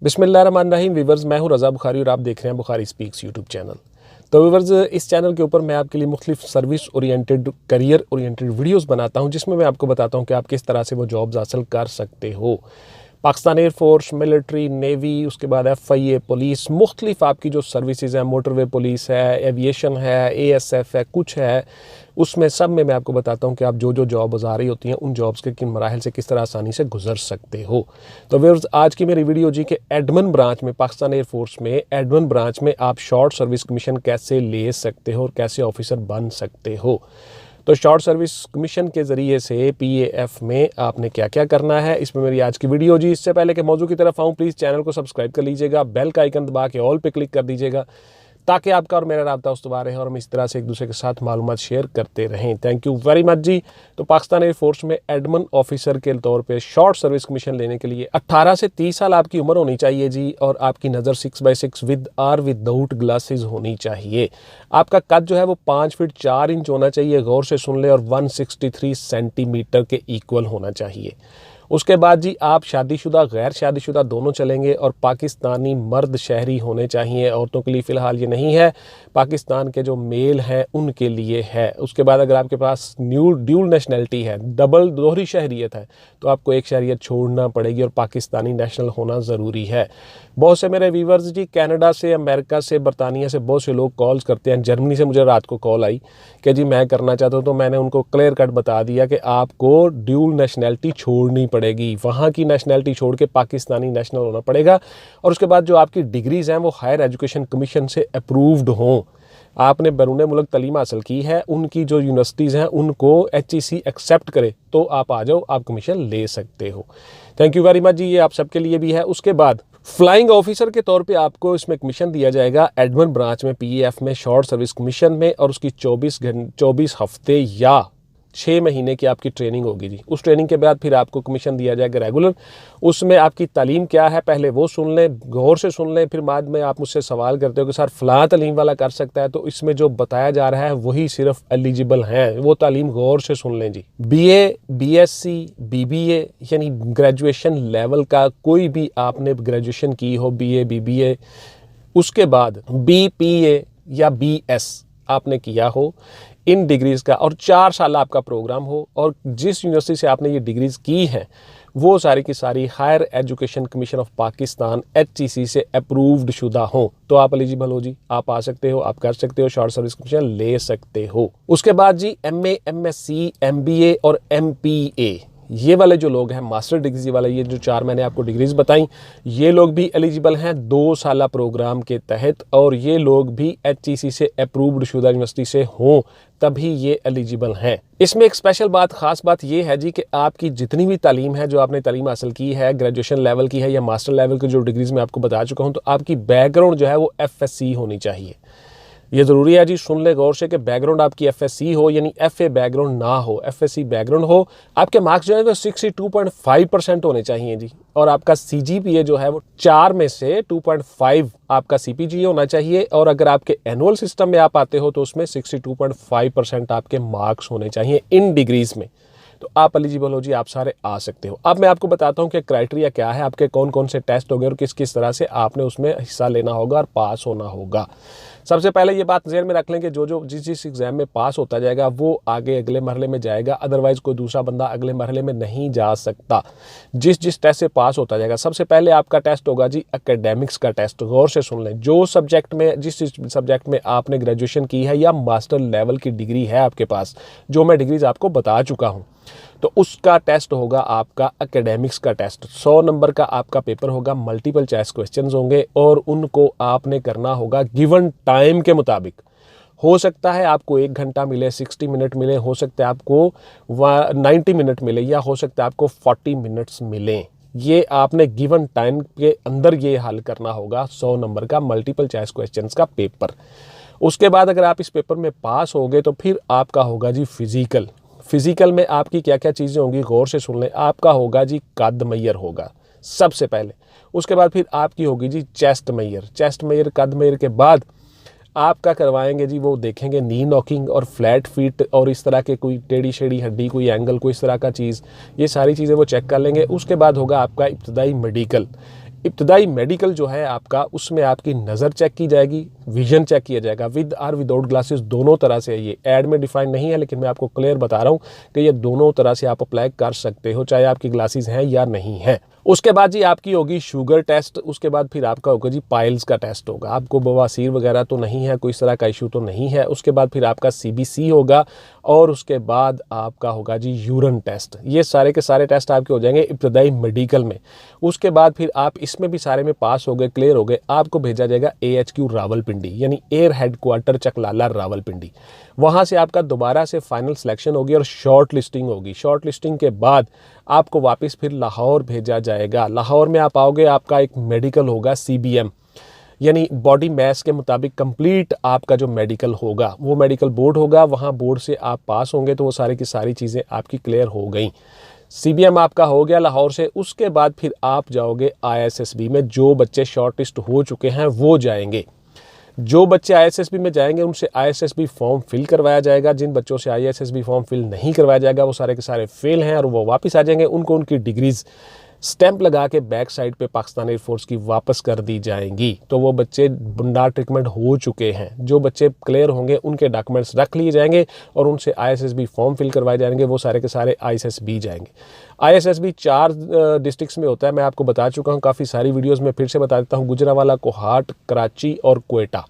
बिस्मिल्लाहिर्रहमानिर्रहीम वीवर्स, मैं हूं रज़ा बुखारी और आप देख रहे हैं बुखारी स्पीक्स यूट्यूब चैनल। तो वीवर्स, इस चैनल के ऊपर मैं आपके लिए मुख्तलिफ service oriented, career oriented videos बनाता हूं, जिसमें मैं आपको बताता हूं कि आप किस तरह से वो जॉब्स हासिल कर सकते हो। पाकिस्तान एयरफोर्स, मिलिट्री, नेवी, उसके बाद FIA, पुलिस, मुख्तलिफ आपकी जो सर्विसेज हैं, मोटरवे पुलिस है, एविएशन है, ASF है, कुछ है, उसमें सब में मैं आपको बताता हूं कि आप जो जो जॉब्स आ रही होती हैं उन जॉब्स के किन मराहल से किस तरह आसानी से गुजर सकते हो। तो व्यूअर्स, आज की मेरी वीडियो जी के एडमिन ब्रांच में, पाकिस्तान एयरफोर्स में एडमिन ब्रांच में आप शॉर्ट सर्विस कमीशन कैसे ले सकते हो और कैसे ऑफिसर बन सकते हो। तो शॉर्ट सर्विस कमीशन के ज़रिए से PAF में आपने क्या क्या करना है, इसमें मेरी आज की वीडियो जी। इससे पहले कि मौजू की तरफ आऊँ, प्लीज़ चैनल को सब्सक्राइब कर लीजिएगा, बेल का आइकन दबा के ऑल पे क्लिक कर दीजिएगा, ताकि आपका और मेरा राब्ता उस्तवार रहे और हम इस तरह से एक दूसरे के साथ मालूमात शेयर करते रहें। थैंक यू वेरी मच जी। तो पाकिस्तान एयरफोर्स में एडमिन ऑफिसर के तौर पे शॉर्ट सर्विस कमीशन लेने के लिए 18 से 30 साल आपकी उम्र होनी चाहिए जी, और आपकी नज़र 6x6 with are without glasses होनी चाहिए। आपका कद जो है वो 5 फीट 4 इंच होना चाहिए, गौर से सुन ले, और 163 सेंटीमीटर के इक्वल होना चाहिए। उसके बाद जी आप शादीशुदा, गैर शादीशुदा दोनों चलेंगे, और पाकिस्तानी मर्द शहरी होने चाहिए। औरतों के लिए फ़िलहाल ये नहीं है, पाकिस्तान के जो मेल हैं उनके लिए है। उसके बाद अगर आपके पास ड्यूल नेशनैलिटी है, दोहरी शहरियत है, तो आपको एक शहरियत छोड़ना पड़ेगी और पाकिस्तानी नेशनल होना ज़रूरी है। बहुत से मेरे व्यूवर्स जी कनाडा से, अमेरिका से, बरतानिया से बहुत से लोग कॉल्स करते हैं। जर्मनी से मुझे रात को कॉल आई कि जी मैं करना चाहता हूँ, तो मैंने उनको क्लियर कट बता दिया कि आपको ड्यूल नेशनैलिटी छोड़नी पड़ेगी, वहाँ की नेशनैलिटी छोड़ के पाकिस्तानी नेशनल होना पड़ेगा। और उसके बाद जो आपकी डिग्रीज़ हैं वो हायर एजुकेशन कमीशन से अप्रूव्ड हों। आपने बैरून मुल्क तालीम हासिल की है, उनकी जो यूनिवर्सिटीज़ हैं उनको HEC एक्सेप्ट करे तो आप आ जाओ, आप कमीशन ले सकते हो। थैंक यू वेरी मच जी, ये आप सबके लिए भी है। उसके बाद फ्लाइंग ऑफिसर के तौर पे आपको इसमें कमीशन दिया जाएगा एडमिन ब्रांच में, PAF में, शॉर्ट सर्विस कमीशन में, और उसकी 24 हफ्ते या 6 महीने की आपकी ट्रेनिंग होगी जी। उस ट्रेनिंग के बाद फिर आपको कमीशन दिया जाएगा रेगुलर। उसमें आपकी तालीम क्या है पहले वो सुन लें, गौर से सुन लें, फिर बाद में आप मुझसे सवाल करते हो कि सर फ़लाँ तालीम वाला कर सकता है, तो इसमें जो बताया जा रहा है वही सिर्फ एलिजिबल हैं, वो तालीम गौर से सुन लें जी। BA, BSc, BBA यानी ग्रेजुएशन लेवल का कोई भी आपने ग्रेजुएशन की हो, BA, BBA, उसके बाद BPA या BS आपने किया हो इन डिग्रीज़ का, और 4 साल आपका प्रोग्राम हो, और जिस यूनिवर्सिटी से आपने ये डिग्रीज़ की हैं वो सारी की सारी higher education commission of Pakistan HEC से अप्रूव्ड शुदा हो, तो आप एलिजिबल हो जी, आप आ सकते हो, आप कर सकते हो, शॉर्ट सर्विस कमीशन ले सकते हो। उसके बाद जी MA, MSc, MBA और MPA, ये वाले जो लोग हैं मास्टर डिग्री वाले, ये जो 4 मैंने आपको डिग्रीज बताई, ये लोग भी एलिजिबल हैं 2 साला प्रोग्राम के तहत, और ये लोग भी HEC से अप्रूव्ड शुदा यूनिवर्सिटी से हों तभी ये एलिजिबल हैं। इसमें एक स्पेशल बात, ख़ास बात ये है जी कि आपकी जितनी भी तालीम है, जो आपने तालीम हासिल की है, ग्रेजुएशन लेवल की है या मास्टर लेवल की जो डिग्रीज़ मैं आपको बता चुका हूँ, तो आपकी बैकग्राउंड जो है वो FSC होनी चाहिए। ये ज़रूरी है जी, सुन ले गौर से कि बैकग्राउंड आपकी FSC हो, यानी FA बैकग्राउंड ना हो, FSC बैकग्राउंड हो। आपके मार्क्स जो है वो 62.5% होने चाहिए जी, और आपका CGPA जो है वो 4 में से 2.5 आपका CPGA होना चाहिए, और अगर आपके एनुअल सिस्टम में आप आते हो तो उसमें 62.5% आपके मार्क्स होने चाहिए इन डिग्रीज़ में, तो आप एलिजिबल हो जी, आप सारे आ सकते हो। अब मैं आपको बताता हूँ कि क्राइटेरिया क्या है, आपके कौन कौन से टेस्ट होंगे और किस किस तरह से आपने उसमें हिस्सा लेना होगा और पास होना होगा। सबसे पहले ये बात ज़हन में रख लें कि जिस एग्ज़ाम में पास होता जाएगा वो आगे अगले मरहले में जाएगा, अदरवाइज़ कोई दूसरा बंदा अगले मरहले में नहीं जा सकता। जिस टेस्ट से पास होता जाएगा, सबसे पहले आपका टेस्ट होगा जी एकेडमिक्स का टेस्ट। गौर से सुन लें, जो सब्जेक्ट में, जिस सब्जेक्ट में आपने ग्रेजुएशन की है या मास्टर लेवल की डिग्री है आपके पास, जो मैं डिग्रीज आपको बता चुका हूँ, तो उसका टेस्ट होगा आपका एकेडमिक्स का टेस्ट। 100 नंबर का आपका पेपर होगा, मल्टीपल चॉइस क्वेश्चंस होंगे, और उनको आपने करना होगा गिवन टाइम के मुताबिक। हो सकता है आपको 1 घंटा मिले, 60 मिनट मिले, हो सकता है आपको 90 मिनट मिले, या हो सकता है आपको 40 मिनट्स मिलें। ये आपने गिवन टाइम के अंदर ये हल करना होगा 100 नंबर का मल्टीपल चॉइस क्वेश्चंस का पेपर। उसके बाद अगर आप इस पेपर में पास हो गए तो फिर आपका होगा जी फिज़िकल में आपकी क्या क्या चीज़ें होंगी, गौर से सुन लें। आपका होगा जी कद मैयर होगा सबसे पहले, उसके बाद फिर आपकी होगी जी चेस्ट मैयर, कद मैयर के बाद आपका करवाएंगे जी, वो देखेंगे नी नॉकिंग और फ्लैट फीट, और इस तरह के कोई टेढ़ी शेढ़ी हड्डी, कोई एंगल, कोई इस तरह का चीज़, ये सारी चीज़ें वो चेक कर लेंगे। उसके बाद होगा आपका इब्तदाई मेडिकल। इब्तदाई मेडिकल जो है आपका, उसमें आपकी नज़र चेक की जाएगी, विजन चेक किया जाएगा, विद और विदाउट ग्लासेस दोनों तरह से। ये ऐड में डिफाइन नहीं है, लेकिन मैं आपको क्लियर बता रहा हूँ कि ये दोनों तरह से आप अप्लाई कर सकते हो, चाहे आपकी ग्लासेस हैं या नहीं है। उसके बाद जी आपकी होगी शुगर टेस्ट, उसके बाद फिर आपका होगा जी पाइल्स का टेस्ट होगा। आपको बवासीर वगैरह तो नहीं है, कोई इस तरह का इशू तो नहीं है। उसके बाद फिर आपका CBC होगा और उसके बाद आपका होगा जी यूरिन टेस्ट। ये सारे के सारे टेस्ट आपके हो जाएंगे इब्तदाई मेडिकल में। उसके बाद फिर आप इसमें भी सारे में पास हो गए, क्लियर हो गए, आपको भेजा जाएगा AHQ रावलपिंडी, यानी एयर हेडक्वार्टर चकलाला रावलपिंडी। वहाँ से आपका दोबारा से फाइनल सिलेक्शन होगी और शॉर्ट लिस्टिंग होगी। शॉर्ट लिस्टिंग के बाद आपको वापस फिर लाहौर भेजा जाएगा। लाहौर में आप आओगे, आपका एक मेडिकल होगा CBM, यानी बॉडी मैस के मुताबिक कंप्लीट आपका जो मेडिकल होगा वो मेडिकल बोर्ड होगा। वहाँ बोर्ड से आप पास होंगे तो वो सारी की सारी चीज़ें आपकी क्लियर हो गई। CBM आपका हो गया लाहौर से। उसके बाद फिर आप जाओगे ISSB में। जो बच्चे शॉर्ट लिस्ट हो चुके हैं वो जाएंगे। जो बच्चे ISSB में जाएंगे उनसे ISSB फॉर्म फिल करवाया जाएगा। जिन बच्चों से ISSB फॉर्म फिल नहीं करवाया जाएगा वो सारे के सारे फेल हैं और वो वापस आ जाएंगे। उनको उनकी डिग्रीज स्टैंप लगा के बैक साइड पे पाकिस्तान एयरफोर्स की वापस कर दी जाएंगी। तो वो बच्चे नॉट रिकमेंड हो चुके हैं। जो बच्चे क्लियर होंगे उनके डॉक्यूमेंट्स रख लिए जाएंगे और उनसे ISSB फॉर्म फिल करवाए जाएंगे। वो सारे के सारे ISSB जाएंगे। ISSB 4 डिस्ट्रिक्ट्स में होता है, मैं आपको बता चुका हूँ काफ़ी सारी वीडियोस में, फिर से बता देता हूँ। गुजरांवाला, कोहाट, कराची और क्वेटा,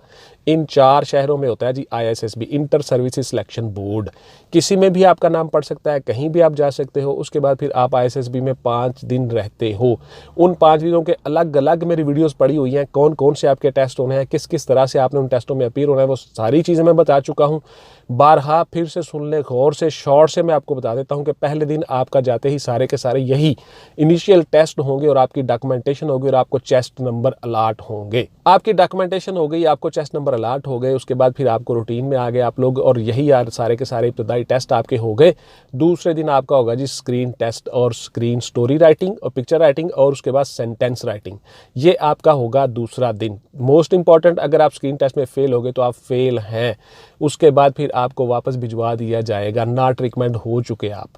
इन 4 शहरों में होता है जी ISSB, inter services selection board. किसी में भी आपका नाम पड़ सकता है, कहीं भी आप जा सकते हो। उसके बाद फिर आप ISSB में 5 दिन रहते हो। उन 5 दिनों के अलग अलग मेरी वीडियोस पड़ी हुई हैं, कौन कौन से आपके टेस्ट होने हैं, किस किस तरह से आपने उन टेस्टों में अपीयर होना है, वो सारी चीज़ें मैं बता चुका हूँ। बारहा फिर से सुन ले, गौर से, शॉर्ट से मैं आपको बता देता हूँ कि पहले दिन आपका जाते ही सारे के सारे यही इनिशियल टेस्ट होंगे और आपकी डॉक्यूमेंटेशन होगी और आपको चेस्ट नंबर अलाट होंगे। आपकी डॉक्यूमेंटेशन हो गई, आपको चेस्ट नंबर अलाट हो गए। उसके बाद फिर आपको रूटीन में आ गए आप लोग और यही यार सारे के सारे इब्तदाई टेस्ट आपके हो गए। दूसरे दिन आपका होगा जी स्क्रीन टेस्ट और स्क्रीन स्टोरी राइटिंग और पिक्चर राइटिंग और उसके बाद सेंटेंस राइटिंग। ये आपका होगा दूसरा दिन। मोस्ट इंपॉर्टेंट, अगर आप स्क्रीन टेस्ट में फेल हो गए तो आप फेल हैं। उसके बाद फिर आपको वापस भिजवा दिया जाएगा, नॉट रिकमेंड हो चुके आप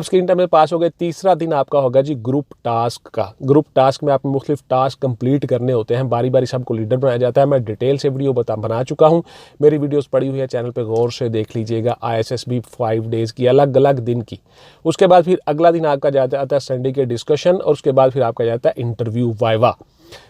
स्क्रीन टेस्ट में पास हो गए। तीसरा दिन आपका होगा जी ग्रुप टास्क का। ग्रुप टास्क में आप मुख्तलिफ टास्क कंप्लीट करने होते हैं, बारी बारी सबको लीडर बनाया जाता है। मैं डिटेल से वीडियो बना चुका हूं, मेरी वीडियोस पड़ी हुई है चैनल पे, गौर से देख लीजिएगा। ISSB 5 डेज़ की, अलग अलग दिन की। उसके बाद फिर अगला दिन आपका जाता है संडे के डिस्कशन और उसके बाद फिर आपका जाता है इंटरव्यू, वाइवा।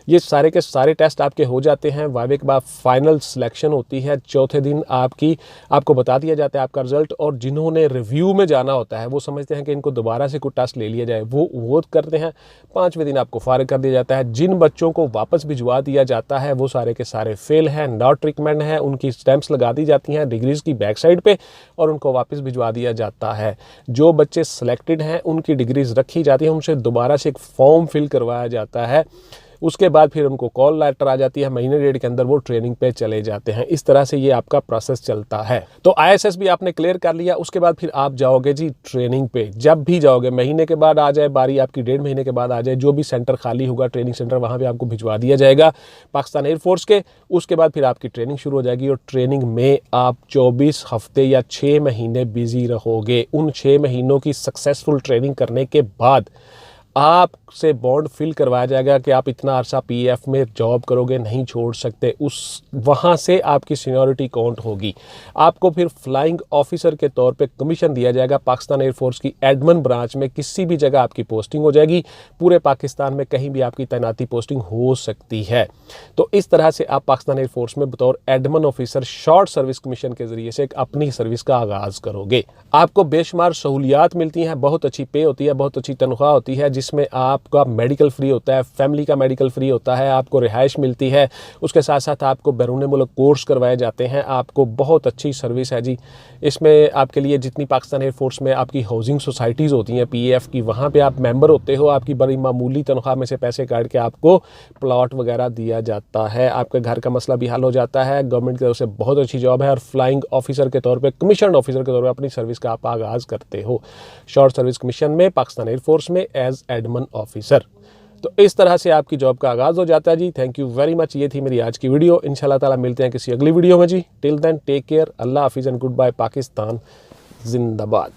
ये सारे के सारे टेस्ट आपके हो जाते हैं। वाइवे के बाद फाइनल सिलेक्शन होती है। चौथे दिन आपको बता दिया जाता है आपका रिजल्ट। और जिन्होंने रिव्यू में जाना होता है वो समझते हैं कि इनको दोबारा से कोई टेस्ट ले लिया जाए, वो करते हैं। 5वें दिन आपको फारिग कर दिया जाता है। जिन बच्चों को वापस भिजवा दिया जाता है वो सारे के सारे फेल हैं, नॉट रिकमेंड है। उनकी स्टैंप्स लगा दी जाती हैं डिग्रीज की बैक साइड पे और उनको वापस भिजवा दिया जाता है। जो बच्चे सिलेक्टेड हैं उनकी डिग्रीज रखी जाती हैं, उनसे दोबारा से एक फॉर्म फिल करवाया जाता है। उसके बाद फिर उनको कॉल लेटर आ जाती है, महीने डेढ़ के अंदर वो ट्रेनिंग पे चले जाते हैं। इस तरह से ये आपका प्रोसेस चलता है। तो ISSB आपने क्लियर कर लिया। उसके बाद फिर आप जाओगे जी ट्रेनिंग पे। जब भी जाओगे, महीने के बाद आ जाए बारी आपकी, 1.5 महीने के बाद आ जाए, जो भी सेंटर खाली होगा ट्रेनिंग सेंटर, वहाँ पे आपको भिजवा दिया जाएगा पाकिस्तान एयरफोर्स के। उसके बाद फिर आपकी ट्रेनिंग शुरू हो जाएगी और ट्रेनिंग में आप 24 हफ्ते या 6 महीने बिजी रहोगे। उन 6 महीनों की सक्सेसफुल ट्रेनिंग करने के बाद आपसे बॉन्ड फिल करवाया जाएगा कि आप इतना अरसा PAF में जॉब करोगे, नहीं छोड़ सकते। वहाँ से आपकी सीनियरिटी काउंट होगी। आपको फिर फ्लाइंग ऑफिसर के तौर पे कमीशन दिया जाएगा पाकिस्तान एयरफोर्स की एडमन ब्रांच में। किसी भी जगह आपकी पोस्टिंग हो जाएगी, पूरे पाकिस्तान में कहीं भी आपकी तैनाती पोस्टिंग हो सकती है। तो इस तरह से आप पाकिस्तान एयरफोर्स में बतौर Edmund officer short service commission के जरिए से अपनी सर्विस का आगाज़ करोगे। आपको बेशुमार सहूलियात मिलती हैं, बहुत अच्छी पे होती है, बहुत अच्छी तनख्वाह होती है, जिसमें आपका मेडिकल फ्री होता है, फैमिली का मेडिकल फ्री होता है, आपको रिहाइश मिलती है। उसके साथ साथ आपको बैरून मुल्क कोर्स करवाए जाते हैं। आपको बहुत अच्छी सर्विस है जी। इसमें आपके लिए जितनी पाकिस्तान एयरफोर्स में आपकी हाउसिंग सोसाइटीज़ होती हैं PAF की, वहाँ पे आप मेंबर होते हो। आपकी बड़ी मामूली तनख्वाह में से पैसे काट के आपको प्लॉट वगैरह दिया जाता है। आपके घर का मसला भी हल हो जाता है। गवर्नमेंट की तरफ से बहुत अच्छी जॉब है और फ्लाइंग ऑफिसर के तौर पर, कमीशन ऑफिसर के तौर पर अपनी सर्विस का आप आगाज़ करते हो शॉर्ट सर्विस कमीशन में पाकिस्तान एयरफोर्स में एज एडमन ऑफिसर। तो इस तरह से आपकी जॉब का आगाज़ हो जाता है जी। Thank you very much. ये थी मेरी आज की वीडियो। इंशाल्लाह ताला मिलते हैं किसी अगली वीडियो में जी। टिल देन टेक केयर, अल्लाह हाफिज़ एंड गुड बाय। पाकिस्तान जिंदाबाद।